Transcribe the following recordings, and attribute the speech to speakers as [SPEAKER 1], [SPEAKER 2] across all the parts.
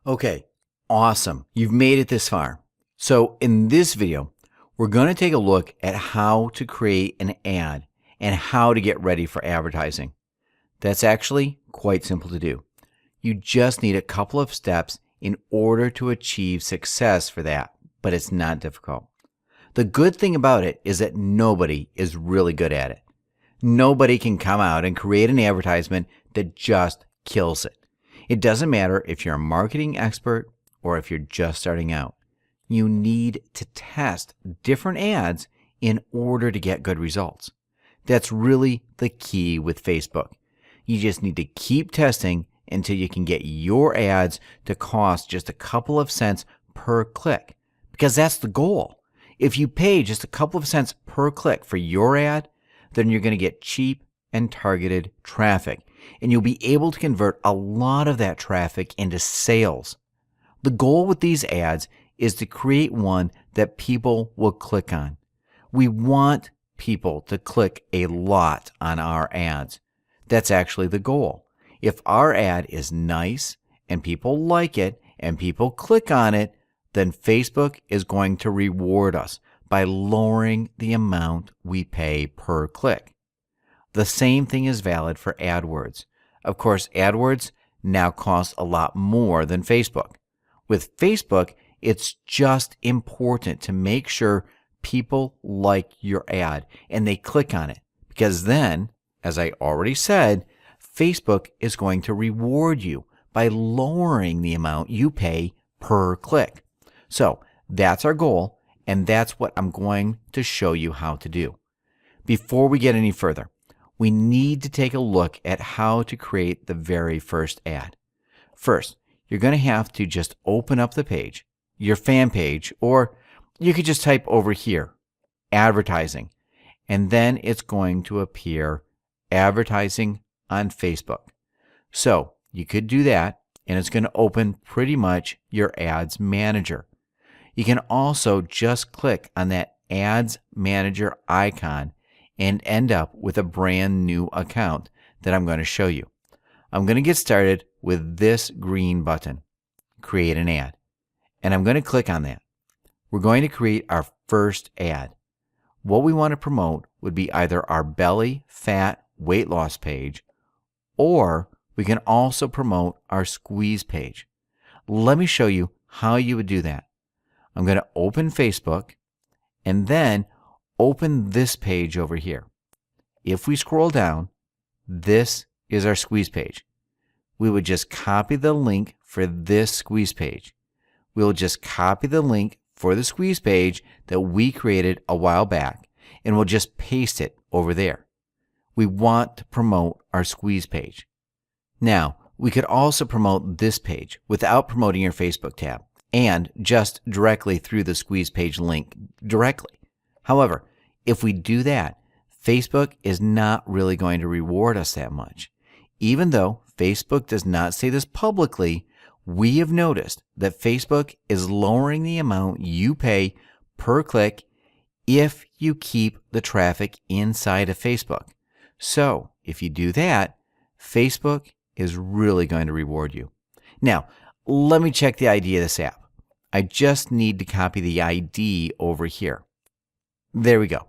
[SPEAKER 1] Okay, awesome. You've made it this far. So in this video, we're going to take a look at how to create an ad and how to get ready for advertising. That's actually quite simple to do. You just need a couple of steps in order to achieve success for that, but it's not difficult. The good thing about it is that nobody is really good at it. Nobody can come out and create an advertisement that just kills it. It doesn't matter if you're a marketing expert or if you're just starting out. You need to test different ads in order to get good results. That's really the key with Facebook. You just need to keep testing until you can get your ads to cost just a couple of cents per click, because that's the goal. If you pay just a couple of cents per click for your ad, then you're going to get cheap and targeted traffic, and you'll be able to convert a lot of that traffic into sales. The goal with these ads is to create one that people will click on. We want people to click a lot on our ads. That's actually the goal. If our ad is nice and people like it and people click on it, then Facebook is going to reward us by lowering the amount we pay per click. The same thing is valid for AdWords. Of course, AdWords now costs a lot more than Facebook. With Facebook, it's just important to make sure people like your ad and they click on it, because then, as I already said, Facebook is going to reward you by lowering the amount you pay per click. So that's our goal, and that's what I'm going to show you how to do. Before we get any further, we need to take a look at how to create the very first ad. First, you're going to have to just open up the page, your fan page, or you could just type over here, advertising, and then it's going to appear advertising on Facebook. So you could do that, and it's going to open pretty much your ads manager. You can also just click on that ads manager icon and end up with a brand new account that I'm going to show you. I'm going to get started with this green button, create an ad, and I'm going to click on that. We're going to create our first ad. What we want to promote would be either our belly fat weight loss page, or we can also promote our squeeze page. Let me show you how you would do that. I'm going to open Facebook and then open this page over here. If we scroll down, this is our squeeze page. We would just copy the link for this squeeze page. We'll just copy the link for the squeeze page that we created a while back, and we'll just paste it over there. We want to promote our squeeze page. Now, we could also promote this page without promoting your Facebook tab and just directly through the squeeze page link directly. However, if we do that, Facebook is not really going to reward us that much. Even though Facebook does not say this publicly, we have noticed that Facebook is lowering the amount you pay per click if you keep the traffic inside of Facebook. So if you do that, Facebook is really going to reward you. Now, let me check the ID of this app. I just need to copy the ID over here. There we go.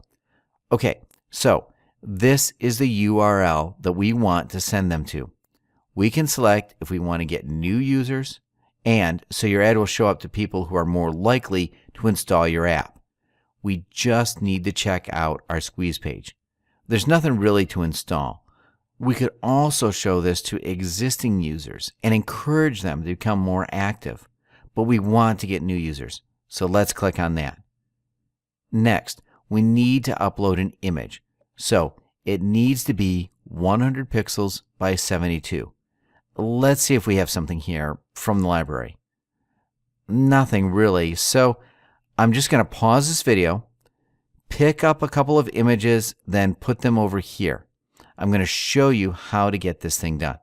[SPEAKER 1] Okay, so this is the URL that we want to send them to. We can select if we want to get new users, and so your ad will show up to people who are more likely to install your app. We just need to check out our squeeze page. There's nothing really to install. We could also show this to existing users and encourage them to become more active, but we want to get new users, so let's click on that. Next, we need to upload an image, so it needs to be 100 pixels by 72. Let's see if we have something here from the library. Nothing really, so I'm just going to pause this video, pick up a couple of images, then put them over here. I'm going to show you how to get this thing done.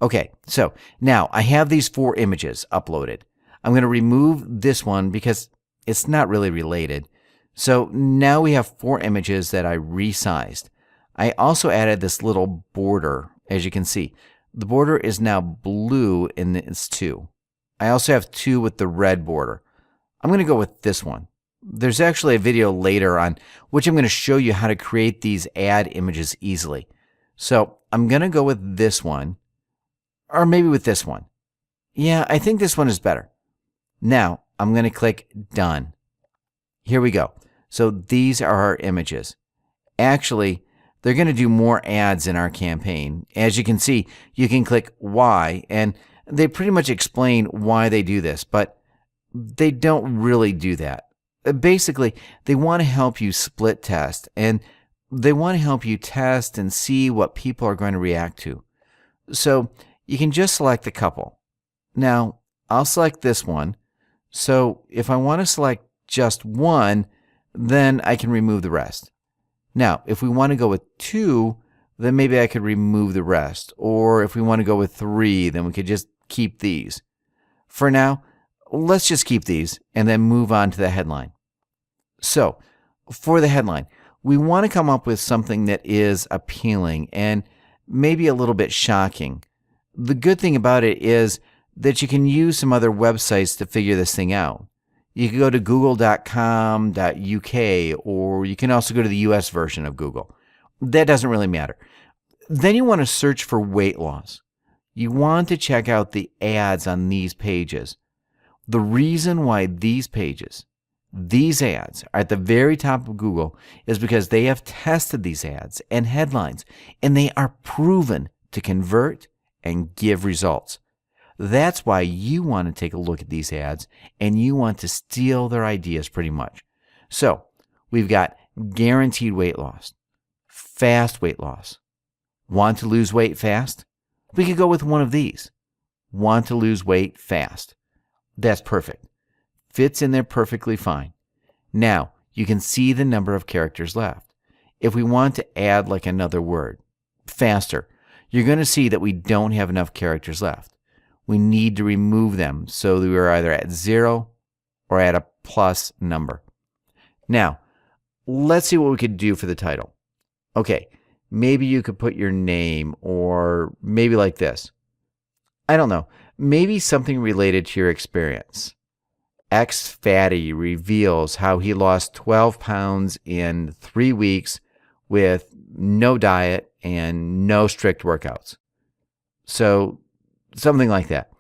[SPEAKER 1] Okay, so now I have these 4 images uploaded. I'm going to remove this one because it's not really related. So now we have 4 images that I resized. I also added this little border, as you can see. The border is now blue in this 2. I also have 2 with the red border. I'm going to go with this one. There's actually a video later on which I'm going to show you how to create these ad images easily. So I'm going to go with this one, or maybe with this one. Yeah, I think this one is better. Now I'm going to click Done. Here we go. So these are our images. Actually, they're going to do more ads in our campaign. As you can see, you can click Why, and they pretty much explain why they do this, but they don't really do that. Basically, they want to help you split test, and they want to help you test and see what people are going to react to. So you can just select a couple. Now, I'll select this one. So if I want to select just one, then I can remove the rest. Now, if we want to go with 2, then maybe I could remove the rest. Or if we want to go with 3, then we could just keep these. For now, let's just keep these and then move on to the headline. So, for the headline, we want to come up with something that is appealing and maybe a little bit shocking. The good thing about it is that you can use some other websites to figure this thing out. You can go to google.com.uk, or you can also go to the US version of Google. That doesn't really matter. Then you want to search for weight loss. You want to check out the ads on these pages. The reason why these pages, these ads, are at the very top of Google is because they have tested these ads and headlines, and they are proven to convert and give results. That's why you want to take a look at these ads and you want to steal their ideas pretty much. So we've got guaranteed weight loss, fast weight loss. Want to lose weight fast? We could go with one of these. Want to lose weight fast. That's perfect. Fits in there perfectly fine. Now you can see the number of characters left. If we want to add like another word, faster, you're going to see that we don't have enough characters left. We need to remove them so that we're either at 0 or at a plus number. Now, let's see what we could do for the title. Okay, maybe you could put your name, or maybe like this. I don't know, maybe something related to your experience. Ex-fatty reveals how he lost 12 pounds in 3 weeks with no diet and no strict workouts. So, something like that.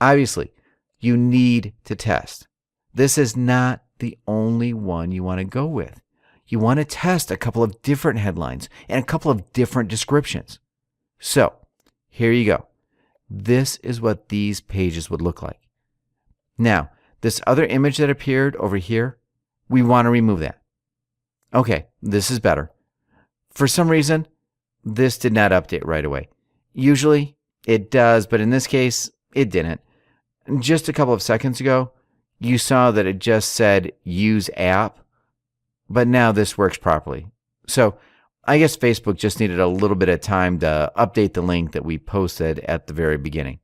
[SPEAKER 1] Obviously, you need to test. This is not the only one you want to go with. You want to test a couple of different headlines and a couple of different descriptions. So, here you go. This is what these pages would look like. Now, this other image that appeared over here, we want to remove that. Okay, this is better. For some reason, this did not update right away. Usually, it does, but in this case, it didn't. Just a couple of seconds ago, you saw that it just said use app, but now this works properly. So I guess Facebook just needed a little bit of time to update the link that we posted at the very beginning.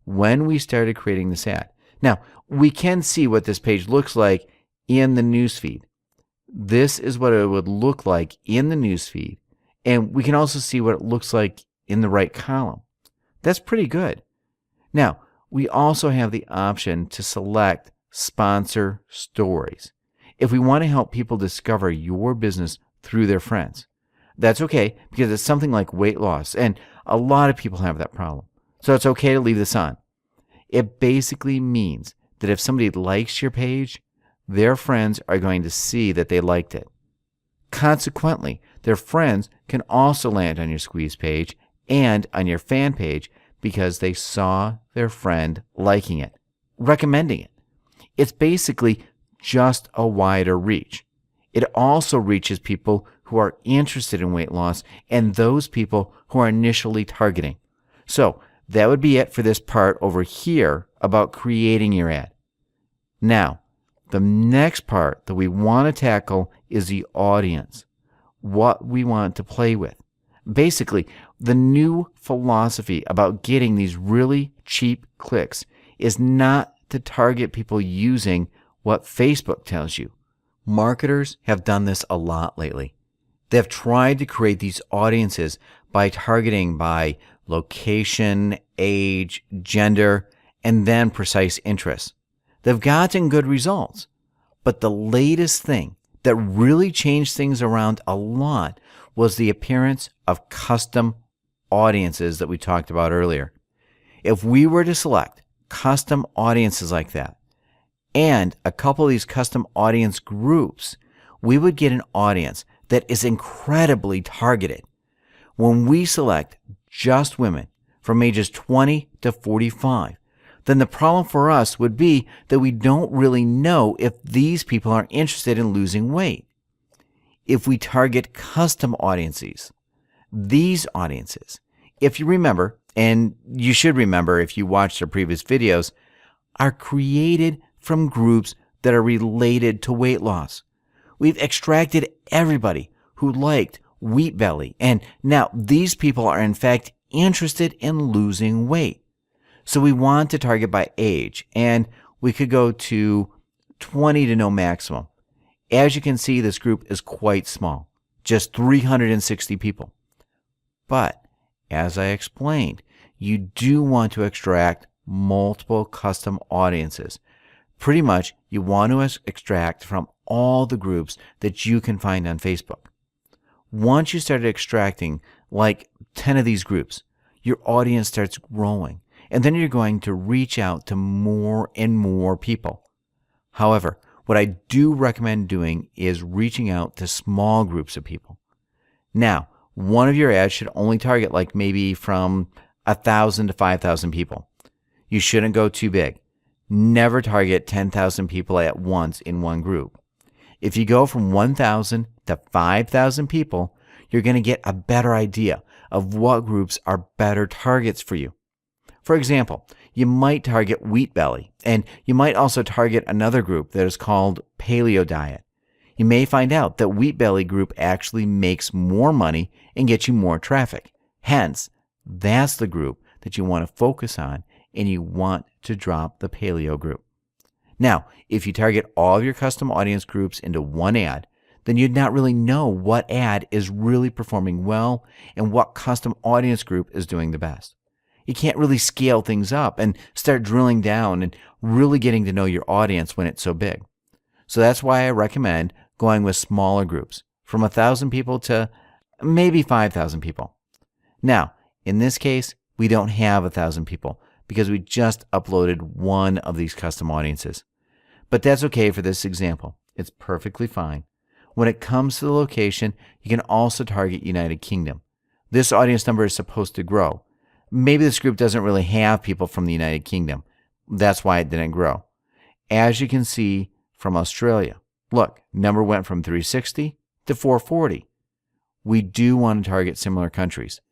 [SPEAKER 1] When we started creating this ad. Now, we can see what this page looks like in the newsfeed. This is what it would look like in the newsfeed, and we can also see what it looks like in the right column. That's pretty good. Now, we also have the option to select sponsor stories if we want to help people discover your business through their friends. That's okay because it's something like weight loss, and a lot of people have that problem. So it's okay to leave this on. It basically means that if somebody likes your page, their friends are going to see that they liked it. Consequently, their friends can also land on your squeeze page and on your fan page because they saw their friend liking it, recommending it. It's basically just a wider reach. It also reaches people who are interested in weight loss and those people who are initially targeting. So that would be it for this part over here about creating your ad. Now, the next part that we want to tackle is the audience, what we want to play with. Basically, the new philosophy about getting these really cheap clicks is not to target people using what Facebook tells you. Marketers have done this a lot lately. They have tried to create these audiences by targeting by location, age, gender, and then precise interests. They've gotten good results. But the latest thing that really changed things around a lot was the appearance of custom audiences that we talked about earlier. If we were to select custom audiences like that, and a couple of these custom audience groups, we would get an audience that is incredibly targeted. When we select just women from ages 20 to 45, then the problem for us would be that we don't really know if these people are interested in losing weight. If we target custom audiences, these audiences, if you remember, and you should remember if you watched our previous videos, are created from groups that are related to weight loss. We've extracted everybody who liked Wheat Belly, and now these people are in fact interested in losing weight. So we want to target by age, and we could go to 20 to no maximum. As you can see, this group is quite small, just 360 people. But as I explained, you do want to extract multiple custom audiences. Pretty much, you want to extract from all the groups that you can find on Facebook. Once you started extracting like 10 of these groups, your audience starts growing. And then you're going to reach out to more and more people. However, what I do recommend doing is reaching out to small groups of people. Now, one of your ads should only target like maybe from 1,000 to 5,000 people. You shouldn't go too big. Never target 10,000 people at once in one group. If you go from 1,000 to 5,000 people, you're going to get a better idea of what groups are better targets for you. For example, you might target Wheat Belly, and you might also target another group that is called Paleo Diet. You may find out that Wheat Belly group actually makes more money and gets you more traffic. Hence, that's the group that you want to focus on, and you want to drop the Paleo group. Now, if you target all of your custom audience groups into one ad, then you'd not really know what ad is really performing well and what custom audience group is doing the best. You can't really scale things up and start drilling down and really getting to know your audience when it's so big. So that's why I recommend going with smaller groups, from 1,000 people to maybe 5,000 people. Now, in this case, we don't have 1,000 people because we just uploaded one of these custom audiences. But that's okay for this example. It's perfectly fine. When it comes to the location, you can also target United Kingdom. This audience number is supposed to grow. Maybe this group doesn't really have people from the United Kingdom. That's why it didn't grow. As you can see from Australia, look, number went from 360 to 440. We do want to target similar countries,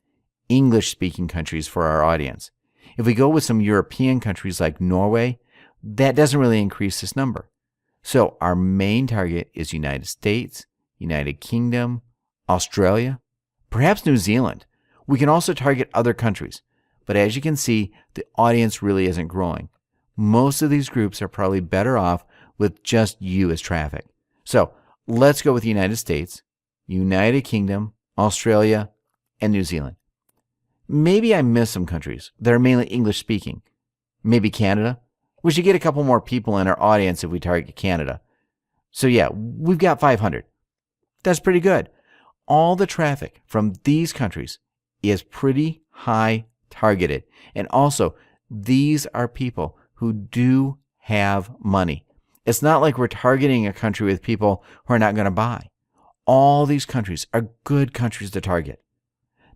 [SPEAKER 1] English-speaking countries for our audience. If we go with some European countries like Norway, that doesn't really increase this number. So our main target is United States, United Kingdom, Australia, perhaps New Zealand. We can also target other countries. But as you can see, the audience really isn't growing. Most of these groups are probably better off with just you as traffic. So let's go with the United States, United Kingdom, Australia, and New Zealand. Maybe I missed some countries that are mainly English speaking. Maybe Canada. We should get a couple more people in our audience if we target Canada. So yeah, we've got 500. That's pretty good. All the traffic from these countries is pretty high targeted. And also, these are people who do have money. It's not like we're targeting a country with people who are not going to buy. All these countries are good countries to target.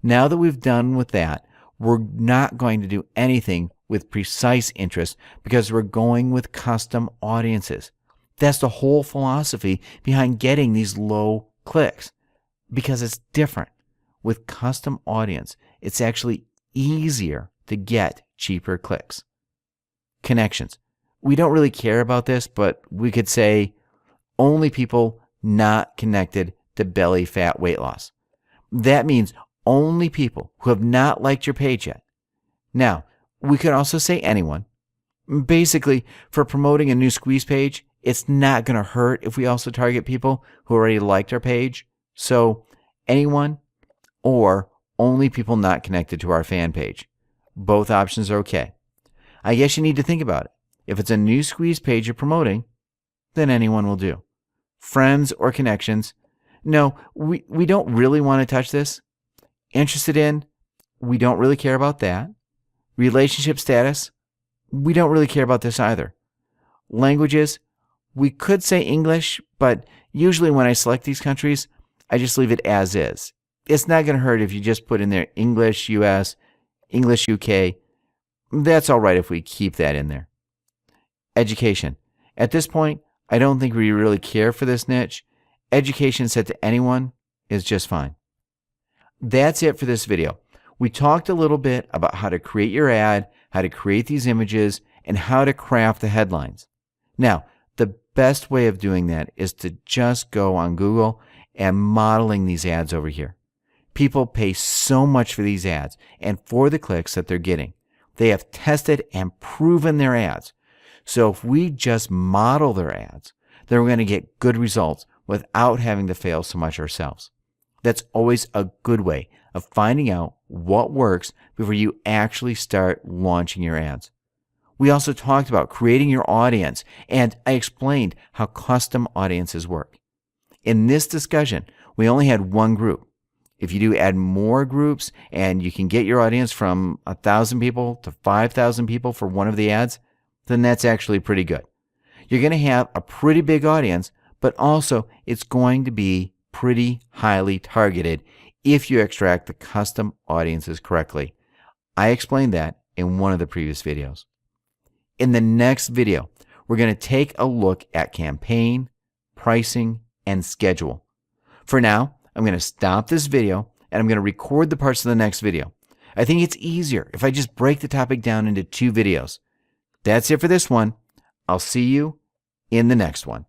[SPEAKER 1] Now that we've done with that, we're not going to do anything with precise interest because we're going with custom audiences. That's the whole philosophy behind getting these low clicks, because it's different. With custom audience, it's actually easier to get cheaper clicks. Connections. We don't really care about this, but we could say only people not connected to belly fat weight loss. That means only people who have not liked your page yet. Now, we could also say anyone. Basically, for promoting a new squeeze page, it's not going to hurt if we also target people who already liked our page. So anyone or only people not connected to our fan page. Both options are okay. I guess you need to think about it. If it's a new squeeze page you're promoting, then anyone will do. Friends or connections, no, we don't really want to touch this. Interested in, we don't really care about that. Relationship status, we don't really care about this either. Languages, we could say English, but usually when I select these countries, I just leave it as is. It's not going to hurt if you just put in there English US, English UK. That's all right if we keep that in there. Education. At this point, I don't think we really care for this niche. Education set to anyone is just fine. That's it for this video. We talked a little bit about how to create your ad, how to create these images, and how to craft the headlines. Now, the best way of doing that is to just go on Google and modeling these ads over here. People pay so much for these ads and for the clicks that they're getting. They have tested and proven their ads. So if we just model their ads, then we're going to get good results without having to fail so much ourselves. That's always a good way of finding out what works before you actually start launching your ads. We also talked about creating your audience, and I explained how custom audiences work. In this discussion, we only had one group. If you do add more groups and you can get your audience from 1,000 people to 5,000 people for one of the ads, then that's actually pretty good. You're going to have a pretty big audience, but also it's going to be pretty highly targeted if you extract the custom audiences correctly. I explained that in one of the previous videos. In the next video, we're going to take a look at campaign, pricing, and schedule. For now, I'm going to stop this video and I'm going to record the parts of the next video. I think it's easier if I just break the topic down into 2 videos. That's it for this one. I'll see you in the next one.